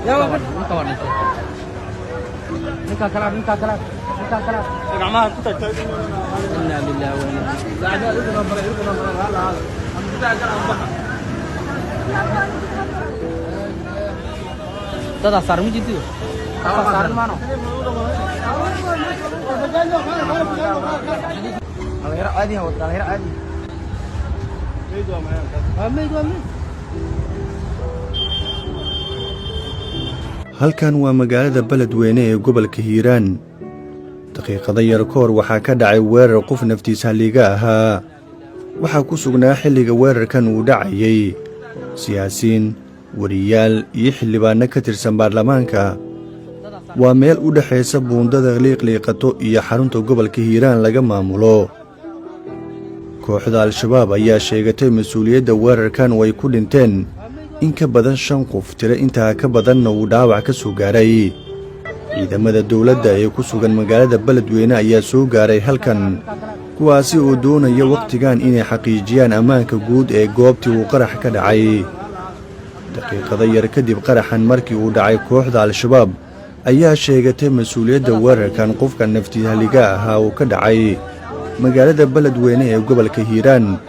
يا ولد نكا كلام جماعة إنا لله وإنا إليه صار مجد صار مانو غير عادي هو غير عادي halkan waa magaalada Beledweyne ee gobolka Hiiraan. daqiiqada yar koor waxaa ka dhacay weerar qof naftiisa haliga ahaa. waxaa ku sugnaa xilliga weerarkan uu dhacayay siyaasiin, wariyaal iyo xildhibaano ka tirsan baarlamaanka. waa meel u dhaxaysa buundada liiqliiqato iyo xarunta gobolka Hiiraan laga maamulo. kooxda Al-Shabaab ayaa sheegatay mas'uuliyadda weerarkan way ku dhinteen in ka badan 5 qof, tiro intaa ka badanna uu dhaawac ka soo gaaray. ciidamada dawladda ee ku sugan magaalada Beledweyne ayaa soo gaaray halkan, kuwaasi oo doonaya waqtigan inay xaqiijiyaan ammaanka guud ee goobtii uu qarax ka dhacay. daqiiqada yar kadib qaraxan markii uu dhacay, kooxda Al-Shabaab ayaa sheegatay mas'uuliyadda weerarkan qofka naftiisa haliga ahaa oo ka dhacay magaalada Beledweyne ee gobolka Hiiraan.